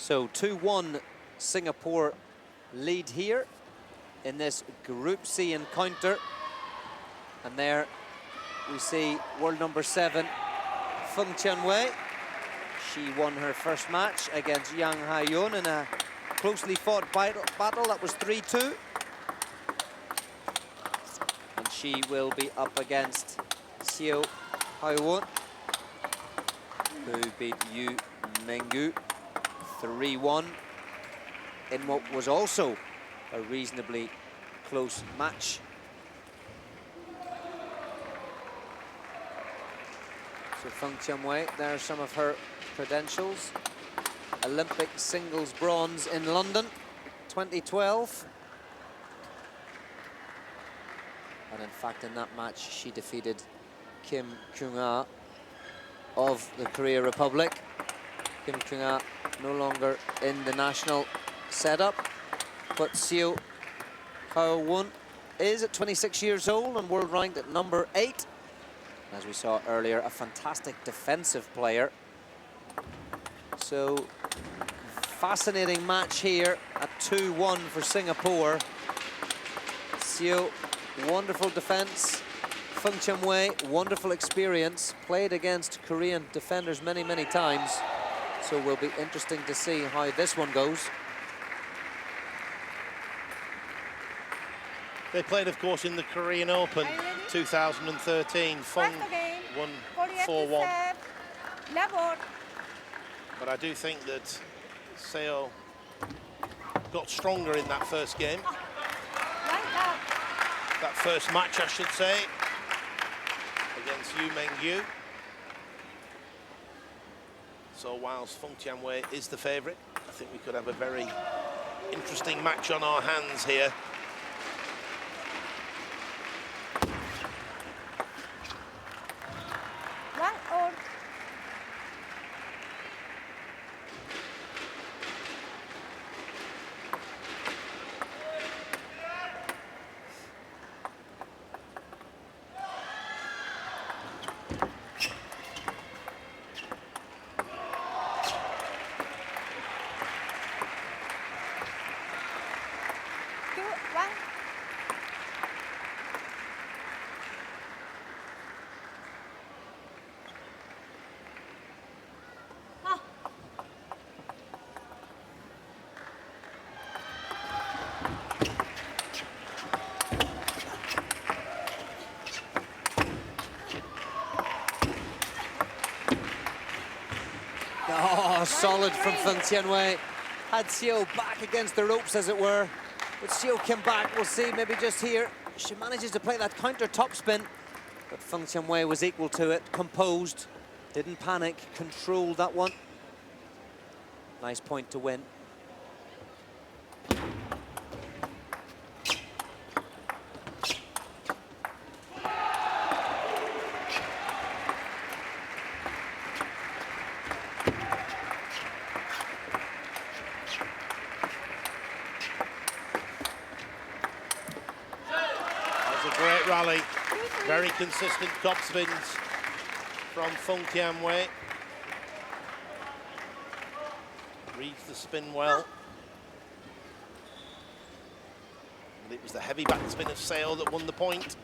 So 2-1 Singapore lead here in this Group C encounter. And there we see world number 7, Feng Tianwei. She won her first match against Yang Hyowon in a closely fought battle that was 3-2. And she will be up against SEO Hyowon, who beat Yu Mengyu 3-1 in what was also a reasonably close match. So Feng Tianwei, there are some of her credentials. Olympic singles bronze in London, 2012. And in fact, in that match, she defeated Kim Kyung-ah of the Korea Republic. Kim Kyung-ah no longer in the national setup, but SEO Hyowon is at 26 years old and world ranked at number 8. As we saw earlier, a fantastic defensive player. So, fascinating match here at 2-1 for Singapore. SEO, wonderful defense. Feng Tianwei, wonderful experience. Played against Korean defenders many, many times. So will be interesting to see how this one goes. They played, of course, in the Korean Open 2013. Feng won 4-1. But I do think that SEO got stronger in that first game. That first match, I should say, against Yu Mengyu. So whilst Feng Tianwei is the favourite, I think we could have a very interesting match on our hands here. Oh, solid from Feng Tianwei. Had SEO back against the ropes, as it were. But SEO came back, we'll see, maybe just here. She manages to play that counter topspin. But Feng Tianwei was equal to it, composed, didn't panic, controlled that one. Nice point to win. Rally, very consistent top spins from Feng Tianwei. Reads the spin well. And it was the heavy backspin of SEO that won the point.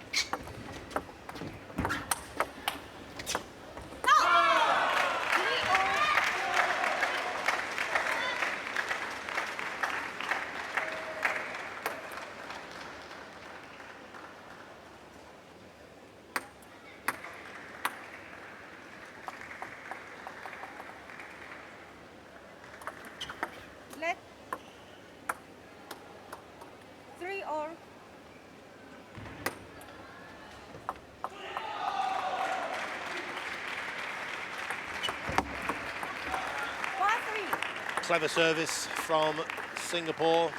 Clever service from Singapore.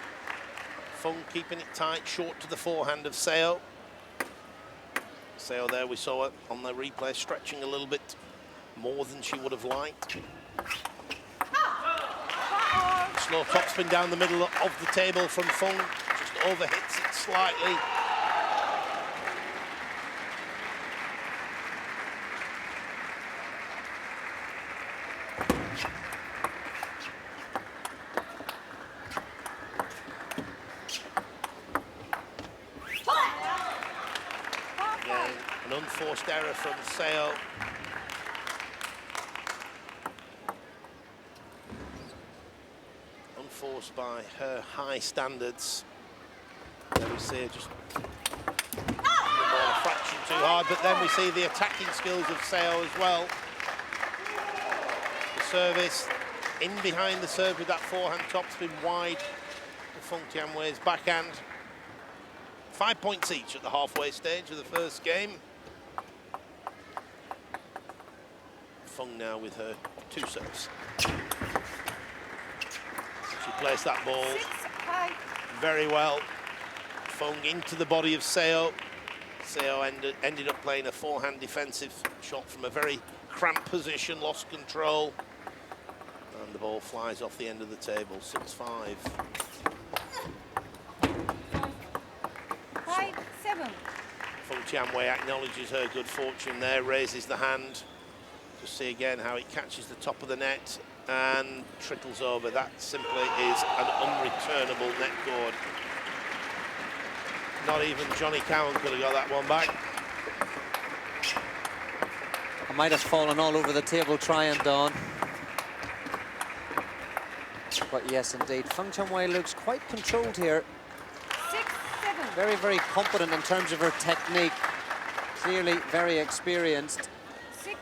Feng keeping it tight, short to the forehand of SEO. SEO there, we saw it on the replay, stretching a little bit more than she would have liked. Slow topspin down the middle of the table from Feng, just overhits it slightly. An unforced error from Seo. Unforced by her high standards. There we see her just a fraction too hard, but then we see the attacking skills of Seo as well. The service in behind the serve with that forehand topspin wide to Feng Tianwei's backhand. 5 points each at the halfway stage of the first game. Feng now with her 2 serves. She placed that ball very well. Feng into the body of Seo. Seo ended up playing a forehand defensive shot from a very cramped position, lost control. And the ball flies off the end of the table, 6-5. 5-7. Feng Tianwei acknowledges her good fortune there, raises the hand. To see again how it catches the top of the net and trickles over. That simply is an unreturnable net cord. Not even Johnny Cowan could have got that one back. I might have fallen all over the table trying, Don. But yes, indeed. Feng Tianwei looks quite controlled here. 6-7. Very, very competent in terms of her technique. Clearly very experienced. 6-7.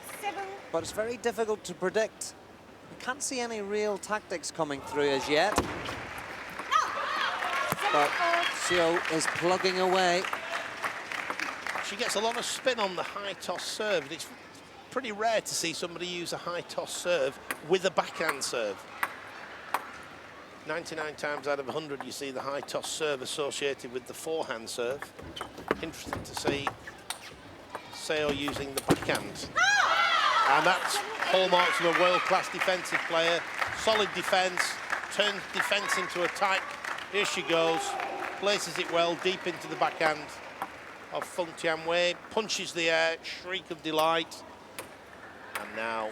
But it's very difficult to predict. We can't see any real tactics coming through as yet. But Seo is plugging away. She gets a lot of spin on the high toss serve. And it's pretty rare to see somebody use a high toss serve with a backhand serve. 99 times out of 100 you see the high toss serve associated with the forehand serve. Interesting to see Seo using the backhand. And that's hallmarks of a world-class defensive player. Solid defense, turns defense into attack. Here she goes, places it well deep into the backhand of Feng Tianwei, punches the air, shriek of delight. And now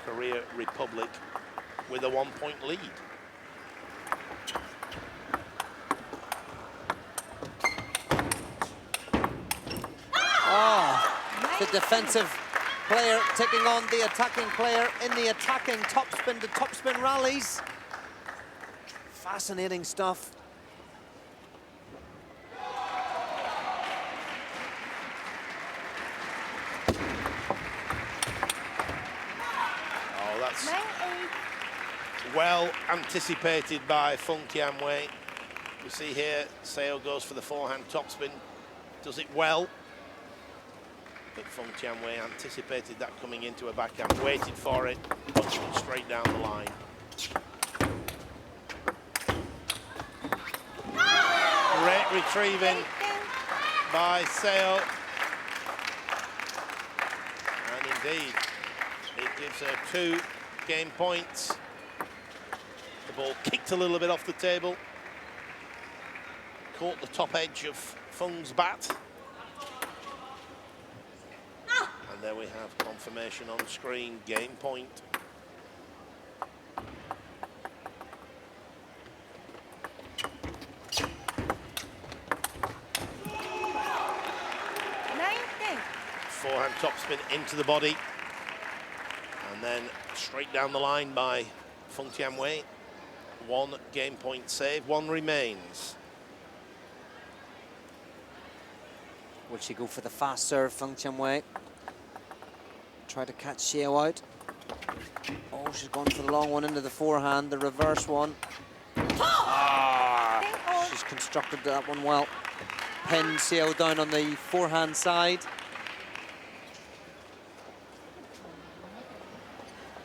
Korea Republic with a 1-point lead. Oh, the defensive player taking on the attacking player in the attacking topspin to topspin rallies. Fascinating stuff. Oh, that's well anticipated by Feng Tianwei. You see here, Seo goes for the forehand topspin, does it well. But Feng Tianwei anticipated that coming into a backhand, waited for it, punched it straight down the line. Great retrieving by Seo. And indeed, it gives her 2 game points. The ball kicked a little bit off the table. Caught the top edge of Feng's bat. And there we have confirmation on screen, game point. Forehand topspin into the body. And then straight down the line by Feng Tianwei. 1 game point save, 1 remains. Will she go for the fast serve, Feng Tianwei? Try to catch Seo out. Oh, she's gone for the long one into the forehand, the reverse one. Ah, she's constructed that one well. Pinned Seo down on the forehand side.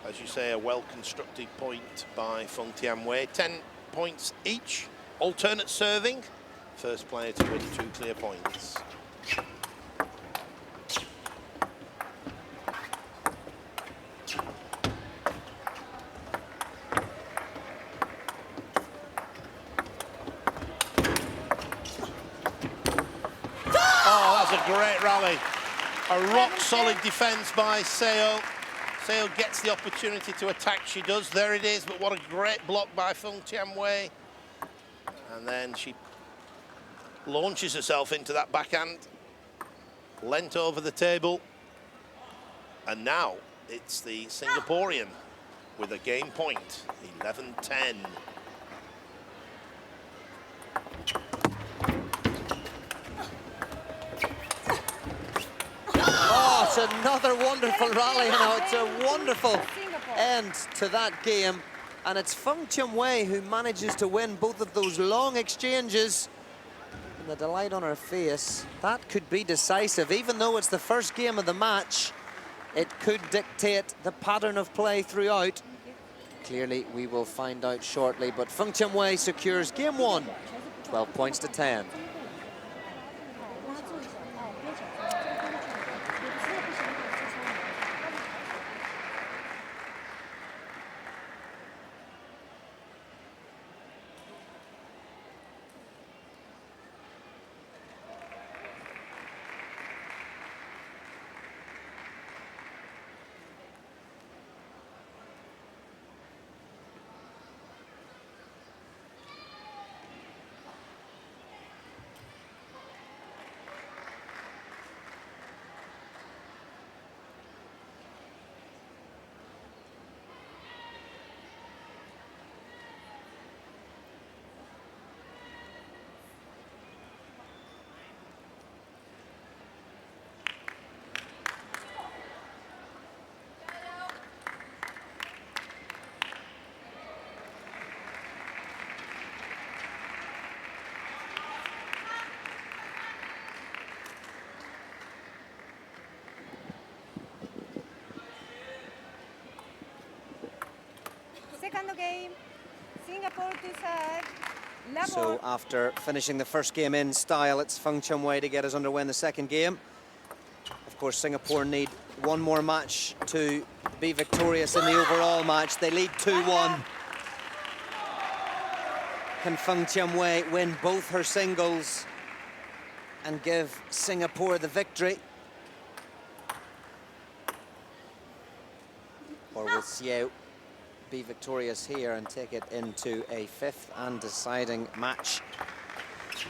As you say, a well-constructed point by Feng Tianwei. 10 points each. Alternate serving. First player to win 2 clear points. Oh, that's a great rally. A rock-solid defense by Seo. Seo gets the opportunity to attack, she does, there it is, but what a great block by Feng Tianwei. And then she launches herself into that backhand. leant over the table. And now it's the Singaporean with a game point, 11-10. Oh, it's another wonderful rally now. It's a wonderful end to that game. And it's Feng Tianwei who manages to win both of those long exchanges. And the delight on her face, that could be decisive. Even though it's the first game of the match, it could dictate the pattern of play throughout. Clearly, we will find out shortly. But Feng Tianwei secures game 1, 12 points to 10. Second game, Singapore to serve. So after finishing the first game in style, it's Feng Tianwei to get us underway in the second game. Of course, Singapore need one more match to be victorious in the overall match. They lead 2-1. Can Feng Tianwei win both her singles and give Singapore the victory? Or will Xiao be victorious here and take it into a fifth and deciding match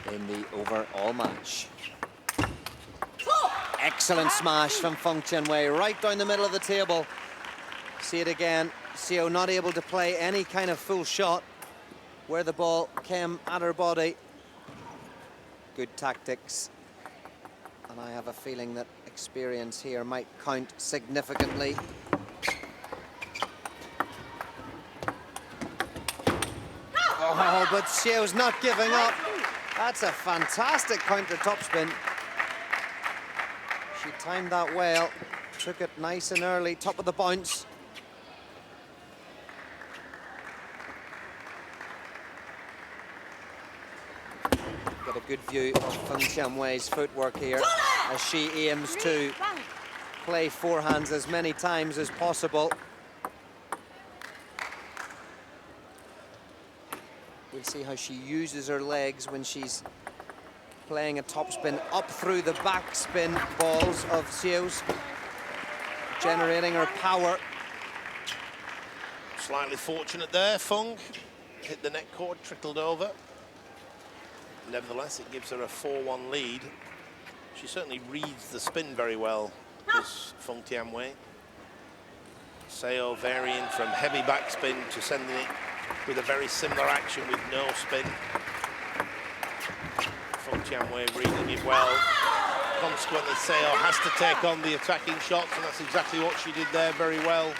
in the overall match? Excellent smash from Feng Tianwei, right down the middle of the table. See it again, Xiao not able to play any kind of full shot where the ball came at her body. Good tactics. And I have a feeling that experience here might count significantly. Oh, but Xiao's not giving up. That's a fantastic counter topspin. She timed that well, took it nice and early, top of the bounce. Get a good view of Feng Tianwei's footwork here as she aims to play forehands as many times as possible. We'll see how she uses her legs when she's playing a topspin up through the backspin balls of Xiao's, generating her power. Slightly fortunate there, Feng. Hit the net cord, trickled over. Nevertheless, it gives her a 4-1 lead. She certainly reads the spin very well, this Feng Tianwei. Seo varying from heavy backspin to sending it with a very similar action with no spin. Feng Tianwei reading it well. Consequently, Seo has to take on the attacking shots, and that's exactly what she did there very well.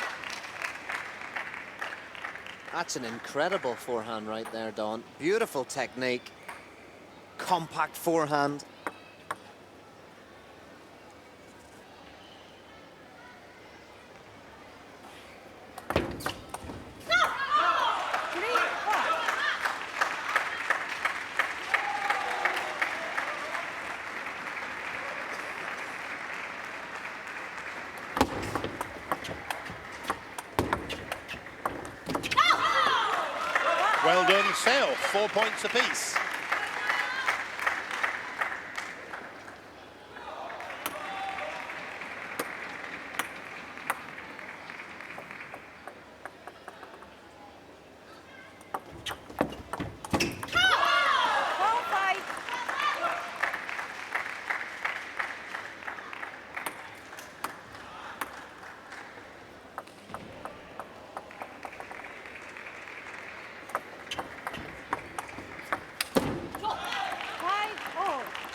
That's an incredible forehand right there, Don. Beautiful technique. Compact forehand. Well done, Seo. 4 points apiece.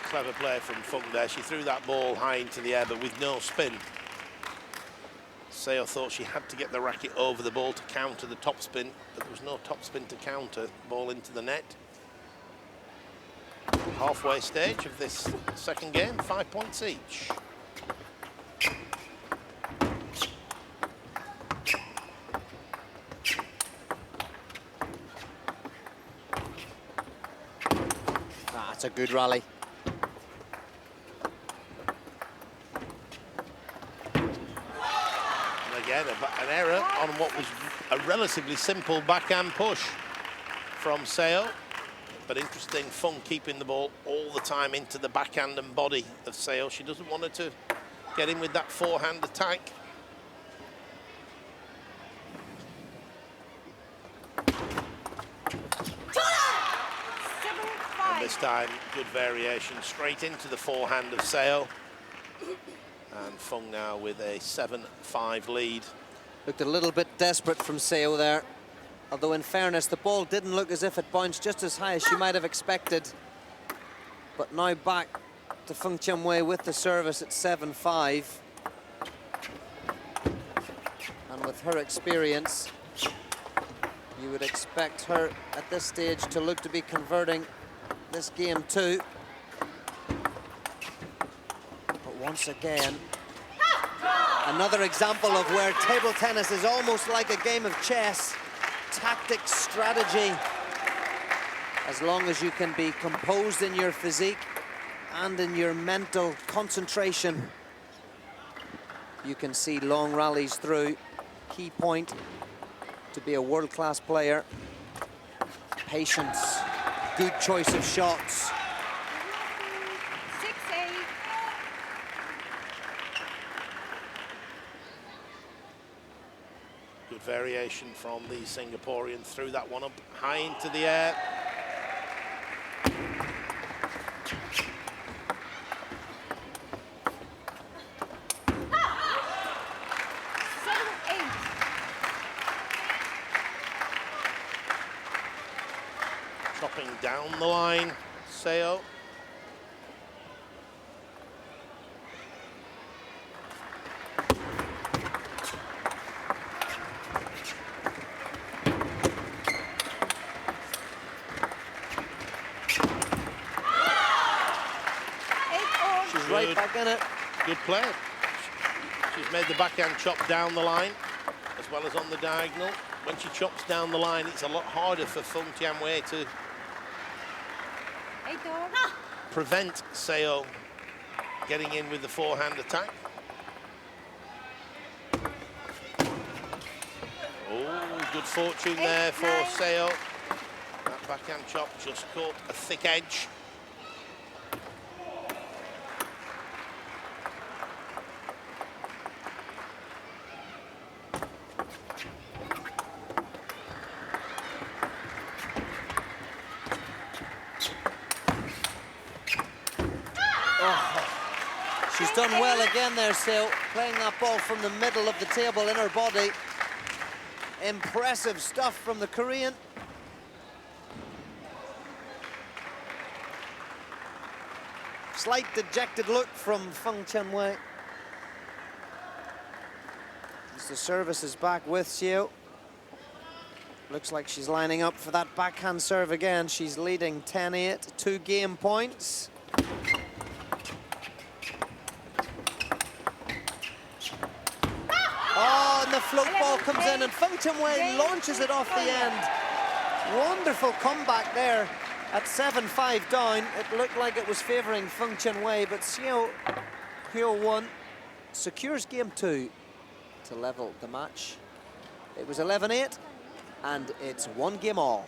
Clever play from Feng there. She threw that ball high into the air, but with no spin. Seo thought she had to get the racket over the ball to counter the topspin, but there was no topspin to counter. Ball into the net. Halfway stage of this second game, 5 points each. That's a good rally. Again, an error on what was a relatively simple backhand push from Seo. But interesting, Feng keeping the ball all the time into the backhand and body of Seo. She doesn't want her to get in with that forehand attack. And this time, good variation, straight into the forehand of Seo. And Feng now with a 7-5 lead. Looked a little bit desperate from Seo there. Although in fairness, the ball didn't look as if it bounced just as high as she might have expected. But now back to Feng Tianwei with the service at 7-5. And with her experience, you would expect her at this stage to look to be converting this game too. But once again, another example of where table tennis is almost like a game of chess. Tactics, strategy. As long as you can be composed in your physique and in your mental concentration, you can see long rallies through. Key point to be a world-class player. Patience, good choice of shots. 6-8. Good variation from the Singaporean. Threw that one up high into the air. Chopping down the line, Seo. She's right back in it. Good play. She's made the backhand chop down the line as well as on the diagonal. When she chops down the line, it's a lot harder for Feng Tianwei to prevent Seo getting in with the forehand attack. Oh, good fortune there for Seo. That backhand chop just caught a thick edge. She's done well again there, Seo, playing that ball from the middle of the table in her body. Impressive stuff from the Korean. Slight dejected look from Feng Tianwei. As the service is back with Seo. Looks like she's lining up for that backhand serve again. She's leading 10-8, 2 game points. Oh, and the float ball comes in, and Feng Tianwei launches it off the end. Wonderful comeback there at 7-5 down. It looked like it was favouring Feng Tianwei, but SEO Hyowon secures game 2 to level the match. It was 11-8, and it's 1 game all.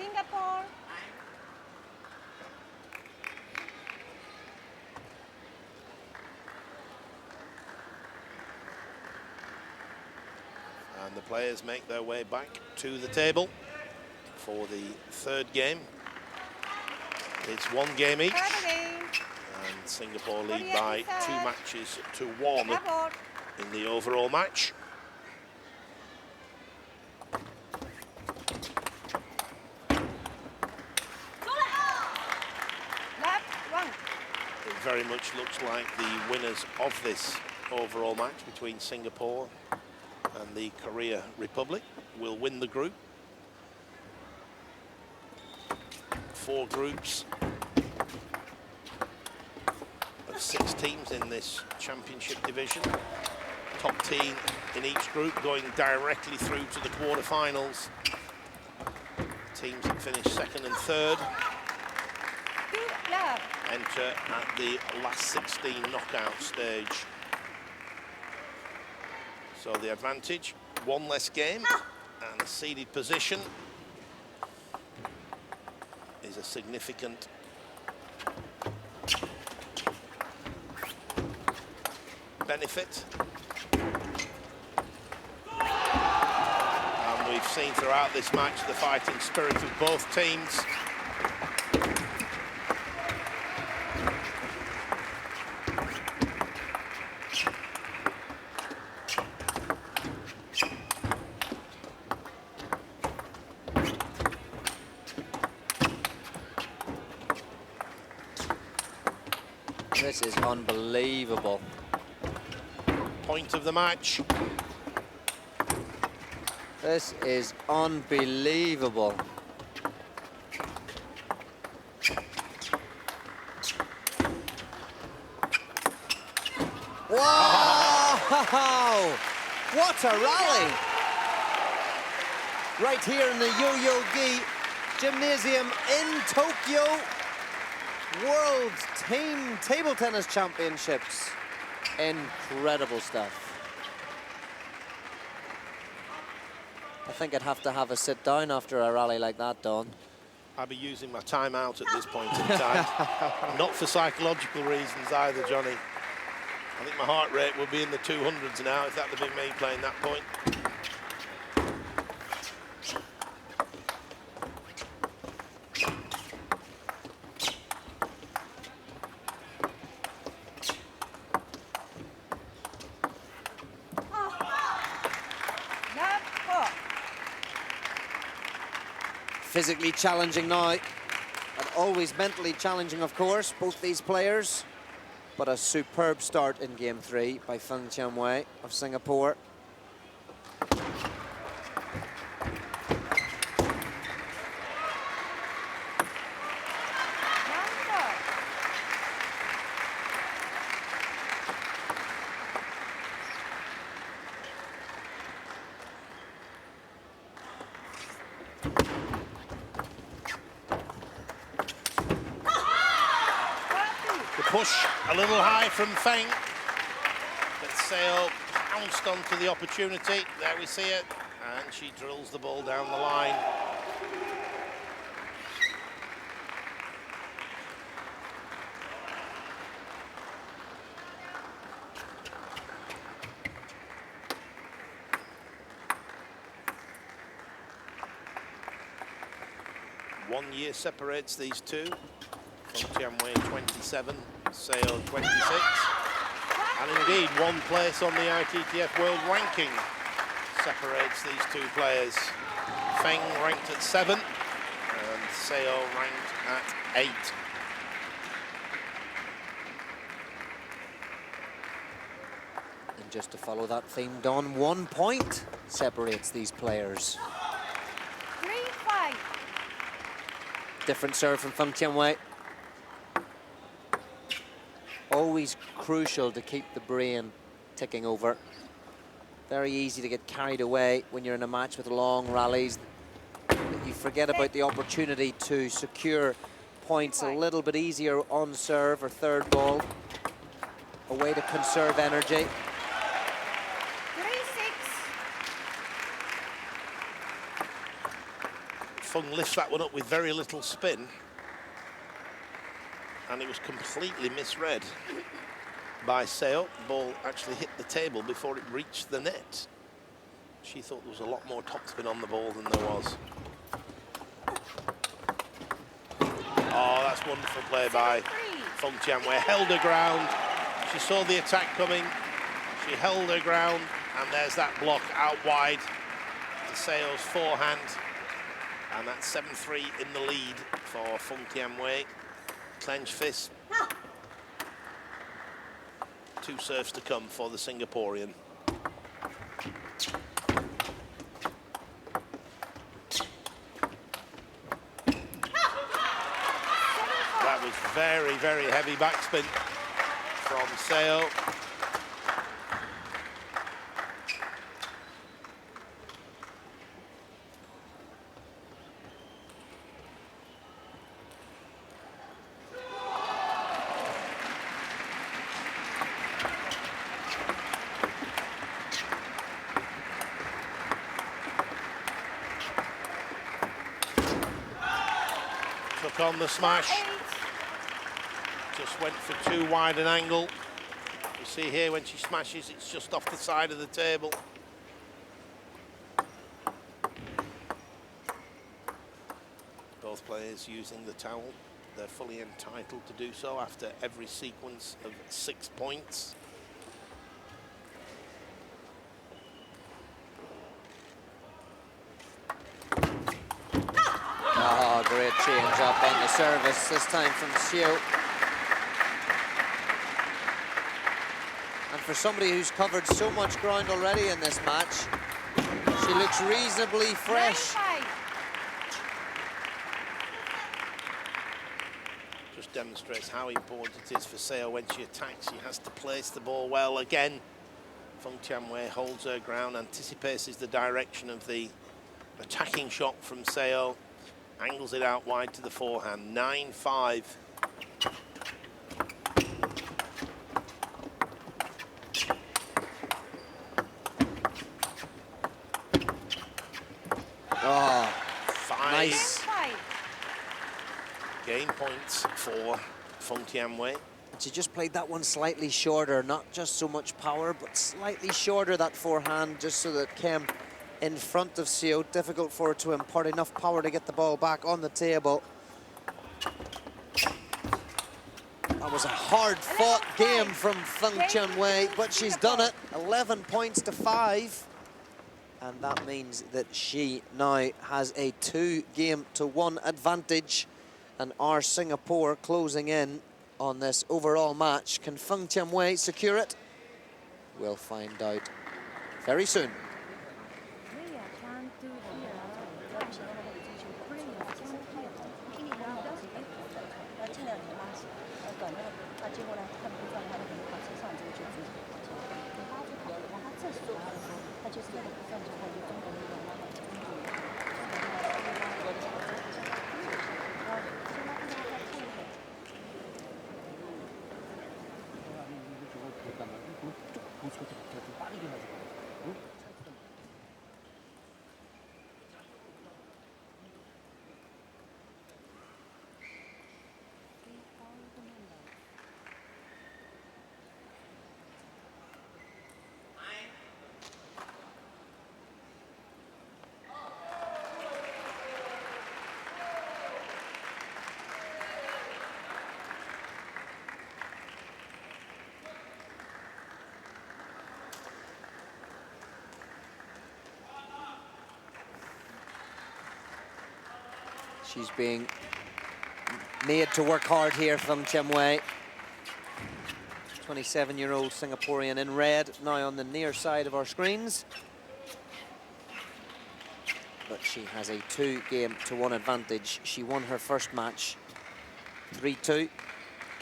Singapore. And the players make their way back to the table for the third game. It's one game each, Third game. and Singapore lead Korea by inside. 2 matches to 1 Double. in the overall match. Left one. It very much looks like the winners of this overall match between Singapore and the Korea Republic will win the group. 4 groups of 6 teams in this championship division. Top team in each group going directly through to the quarterfinals. Teams that finish second and third Two love. enter at the last 16 knockout stage. So the advantage, 1 less game and a seeded position is a significant benefit. And we've seen throughout this match the fighting spirit of both teams. This is unbelievable. Point of the match. This is unbelievable. Wow! What a rally! Right here in the Yo-Yo-Gi Gymnasium in Tokyo. World Team Table Tennis Championships. Incredible stuff. I think I'd have to have a sit down after a rally like that, Don. I'll be using my timeout at this point in time. Not for psychological reasons either, Johnny. I think my heart rate will be in the 200s now if that had been me playing that point. Love four. Physically challenging now, and always mentally challenging, of course, both these players. But a superb start in Game 3 by Feng Tianwei of Singapore. Push a little high from Feng, but Seo pounced onto the opportunity. There we see it, and she drills the ball down the line. One year separates these two. Feng Tianwei 27, Seo 26. And indeed, 1 place on the ITTF World Ranking separates these 2 players. Feng ranked at 7 and Seo ranked at 8. And just to follow that theme, Don, 1 point separates these players. 3-5. Different serve from Feng Tianwei. Always crucial to keep the brain ticking over. Very easy to get carried away when you're in a match with long rallies. You forget about the opportunity to secure points a little bit easier on serve or third ball. A way to conserve energy. 3-6. Feng lifts that one up with very little spin. And it was completely misread by Seo. The ball actually hit the table before it reached the net. She thought there was a lot more topspin on the ball than there was. Oh, that's wonderful play by Feng Tianwei. Held her ground. She saw the attack coming. She held her ground, and there's that block out wide to Seo's forehand. And that's 7-3 in the lead for Feng Tianwei. Clenched fist. 2 serves to come for the Singaporean. That was very, very heavy backspin from Seo. Took on the smash. Just went for too wide an angle. You see here when she smashes, it's just off the side of the table. Both players using the towel. They're fully entitled to do so after every sequence of 6 points. Oh, great change up on the service, this time from Seo. And for somebody who's covered so much ground already in this match, she looks reasonably fresh. 9-5. Just demonstrates how important it is for Seo when she attacks. She has to place the ball well. Again, Feng Tianwei holds her ground, anticipates the direction of the attacking shot from Seo. Angles it out wide to the forehand. 9-5. Oh, 5 nice. 10-5. game points for Feng Tianwei. She just played that one slightly shorter, not just so much power, but slightly shorter, that forehand, just so that Kim in front of Seo, difficult for her to impart enough power to get the ball back on the table. That was a hard-fought game from Feng Tianwei, but she's done it. 11 points to 5. And that means that she now has a 2-game-to-1 advantage. And our Singapore closing in on this overall match. Can Feng Tianwei secure it? We'll find out very soon. She's being made to work hard here from Tianwei. 27-year-old Singaporean in red, now on the near side of our screens. But she has a 2-game-to-1 advantage. She won her first match 3-2.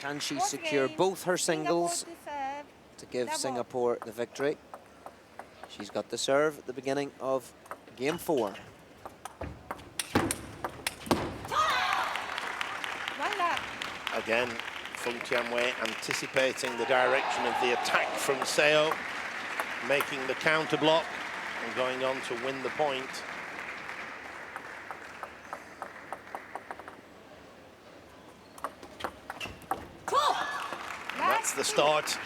Can she secure both her singles to give Singapore the victory? She's got the serve at the beginning of game 4. Again, Feng Tianwei anticipating the direction of the attack from Seo, making the counter block and going on to win the point. That's the start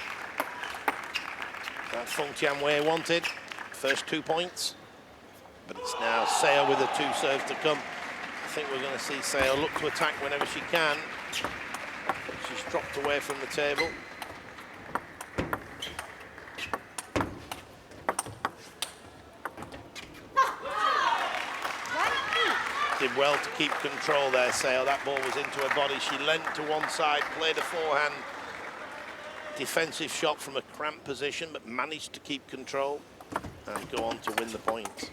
that Feng Tianwei wanted. First 2 points. But it's now Seo with the 2 serves to come. I think we're going to see Seo look to attack whenever she can. She's dropped away from the table. Did well to keep control there, Seo. That ball was into her body. She leant to one side, played a forehand. Defensive shot from a cramped position, but managed to keep control and go on to win the point.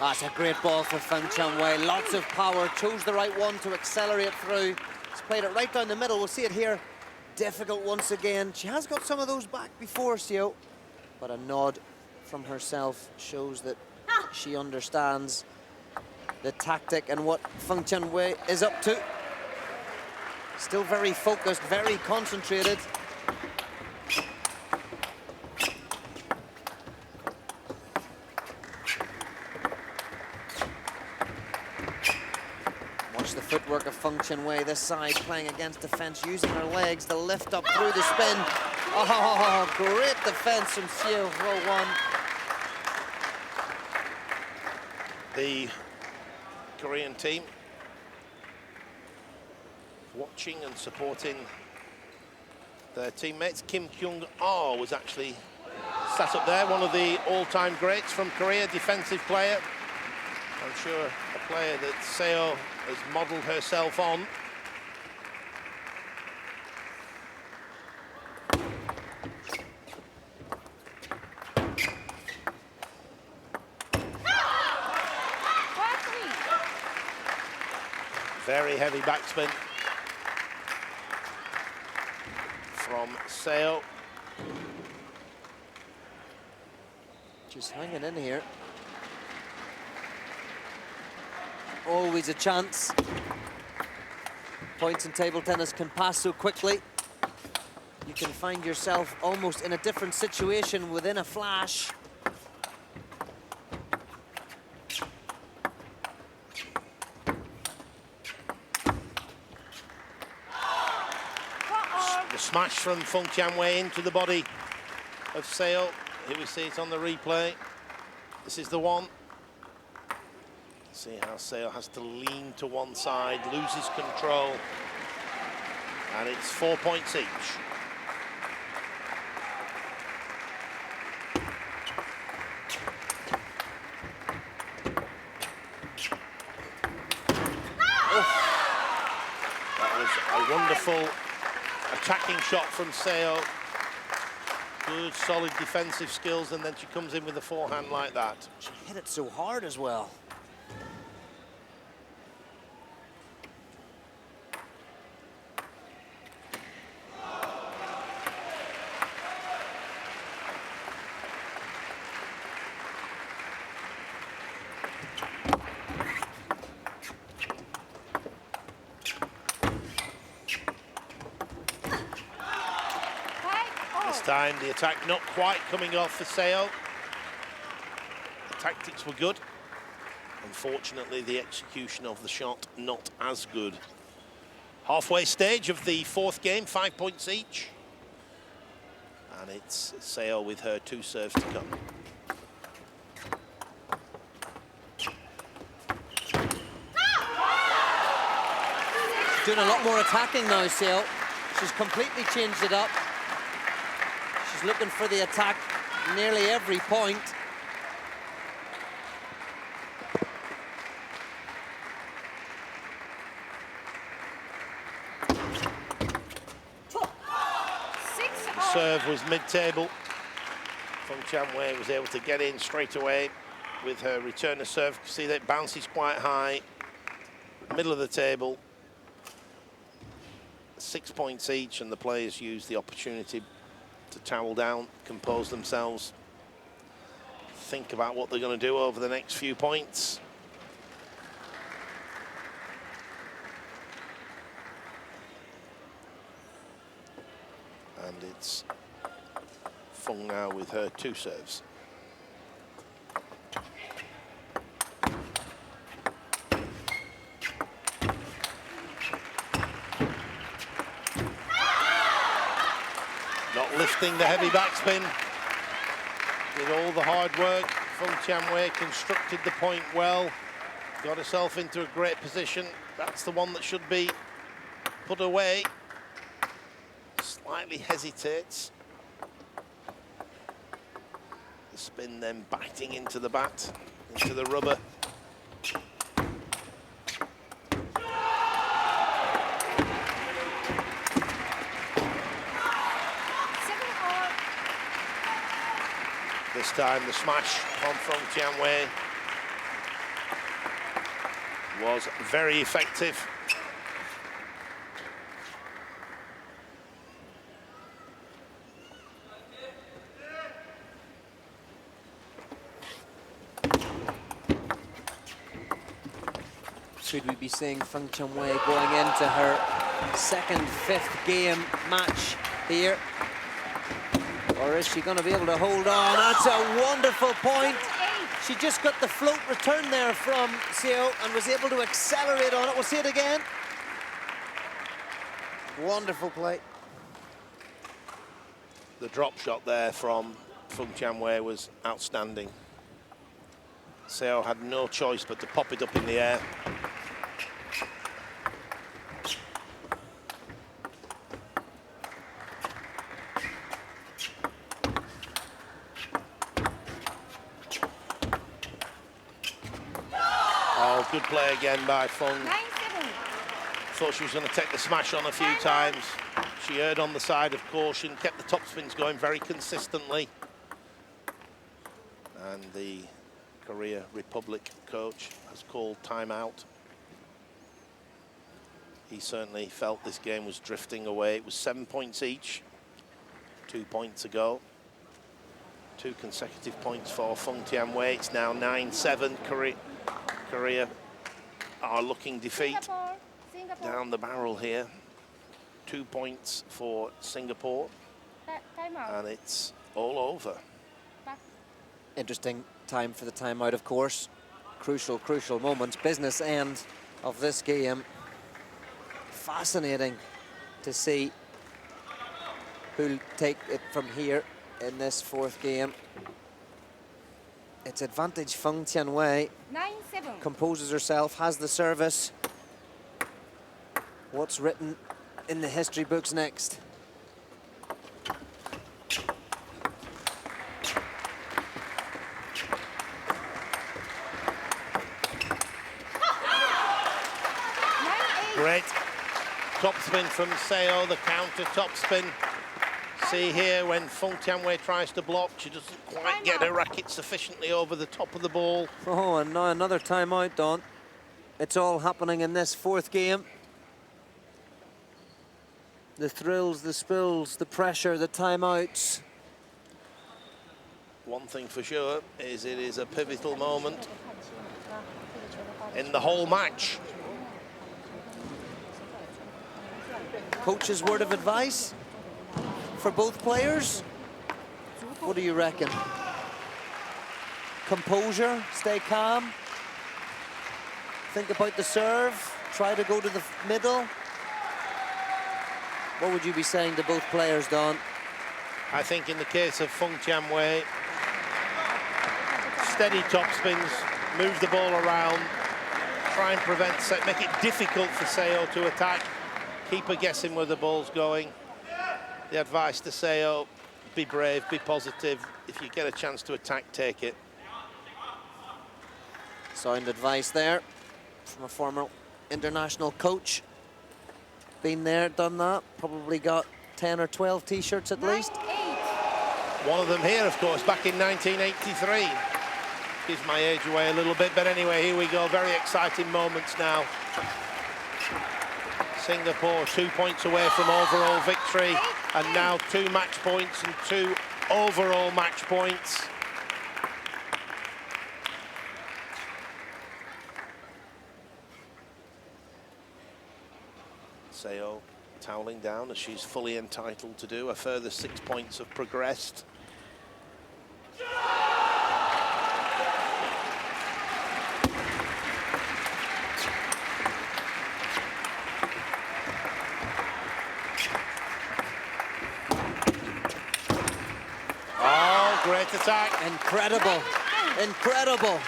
That's a great ball for Feng Tianwei. Lots of power, chose the right one to accelerate through. He's played it right down the middle. We'll see it here. Difficult once again. She has got some of those back before, Seo. But a nod from herself shows that she understands the tactic and what Feng Tianwei is up to. Still very focused, very concentrated. The footwork of Feng Tianwei this side, playing against defense, using her legs to lift up through the spin. Oh, great defense from SEO Hyowon. The Korean team watching and supporting their teammates. Kim Kyung-ah was actually sat up there, one of the all-time greats from Korea, defensive player. I'm sure a player that Seo has modelled herself on. Very heavy backspin from Seo. Just hanging in here. Always a chance. Points in table tennis can pass so quickly. You can find yourself almost in a different situation within a flash. The smash from Feng Tianwei into the body of Seo. Here we see it on the replay. This is the one. See how Seo has to lean to one side, loses control, and it's 4 points each. That was a wonderful attacking shot from Seo. Good, solid defensive skills, and then she comes in with a forehand like that. She hit it so hard as well. This time the attack not quite coming off for Seo. The tactics were good. Unfortunately, the execution of the shot not as good. Halfway stage of the fourth game, 5 points each. And it's Seo with her 2 serves to come. She's doing a lot more attacking now, Seo. She's completely changed it up. She's looking for the attack nearly every point. The serve was mid-table. Feng Tianwei was able to get in straight away with her return of serve. See that it bounces quite high, middle of the table. 6 points each, and the players use the opportunity to towel down, compose themselves, think about what they're going to do over the next few points. And it's Feng now with her 2 serves. Not lifting the heavy backspin. Did all the hard work. Feng Tianwei constructed the point well. Got herself into a great position. That's the one that should be put away. Slightly hesitates. The spin then biting into the bat, into the rubber. This time the smash from Feng Tianwei was very effective. Should we be seeing Feng Tianwei going into her 2nd, 5th game match here? Or is she going to be able to hold on? That's a wonderful point. She just got the float return there from SEO and was able to accelerate on it. We'll see it again. Wonderful play. The drop shot there from Feng Tianwei was outstanding. SEO had no choice but to pop it up in the air. Oh, good play again by Feng. 9-7. Thought she was going to take the smash on a few times. She erred on the side of caution, kept the topspins going very consistently. And the Korea Republic coach has called timeout. He certainly felt this game was drifting away. It was 7 points each, 2 points ago. 2 consecutive points for Feng Tianwei. It's now 9-7. Korea are looking defeat Singapore. down the barrel here. 2 points for Singapore, Timeout. and it's all over. Interesting time for the timeout, of course. Crucial, crucial moments. Business end of this game. Fascinating to see who'll take it from here in this 4th game. It's advantage Feng Tianwei. 9-7. Composes herself, has the service. What's written in the history books next? Great topspin from SEO, the counter topspin. See here, when Feng Tianwei tries to block, she doesn't quite get her racket sufficiently over the top of the ball. Oh, and now another timeout, Don. It's all happening in this 4th game. The thrills, the spills, the pressure, the timeouts. One thing for sure is it is a pivotal moment in the whole match. Coach's word of advice for both players? What do you reckon? Composure, stay calm. Think about the serve, try to go to the middle. What would you be saying to both players, Don? I think in the case of Feng Tianwei, steady topspins, move the ball around, try and prevent, make it difficult for SEO to attack, keep her guessing where the ball's going. The advice to SEO, be brave, be positive. If you get a chance to attack, take it. Sound advice there from a former international coach. Been there, done that, probably got 10 or 12 t-shirts at least. 9-8. One of them here, of course, back in 1983. Gives my age away a little bit, but anyway, here we go. Very exciting moments now. Singapore 2 points away from overall victory, and now 2 match points and 2 overall match points. Seo toweling down, as she's fully entitled to do. A further 6 points have progressed. Oh, great attack. Incredible, incredible.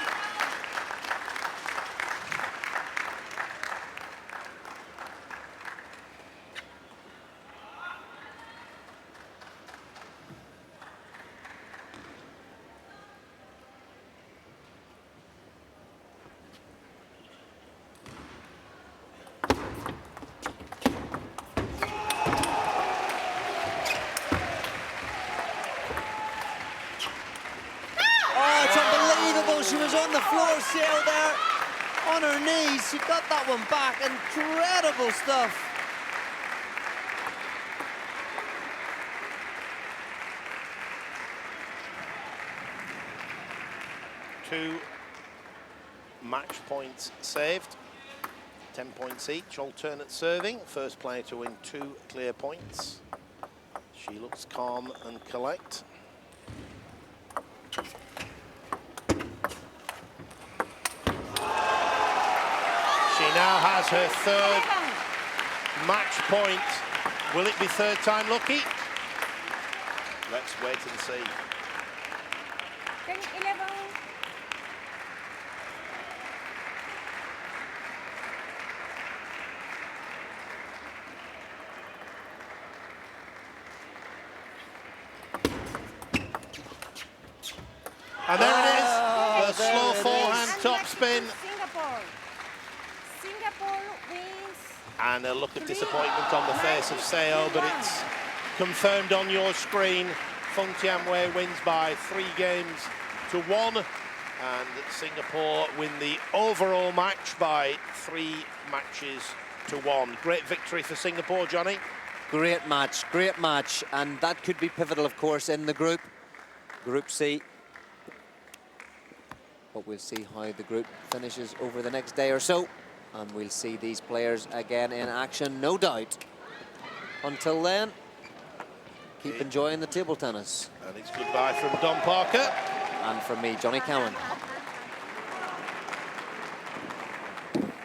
She was on the floor, Seo there, on her knees. She got that one back. Incredible stuff. Two match points saved, 10 points each, alternate serving. First player to win 2 clear points. She looks calm and collect. She now has her 3rd match point. Will it be 3rd time lucky? Let's wait and see. 10-11. And there it is, the there slow it forehand And top match spin. to Singapore. Singapore wins. And a look of disappointment on the face of Seo, but it's confirmed on your screen. Feng Tianwei wins by 3 games to 1, and Singapore win the overall match by 3 matches to 1. Great victory for Singapore, Johnny. Great match, and that could be pivotal, of course, in the group, Group C. But we'll see how the group finishes over the next day or so, and we'll see these players again in action, no doubt. Until then, keep enjoying the table tennis. And it's goodbye from Don Parker. And from me, Johnny Cowan.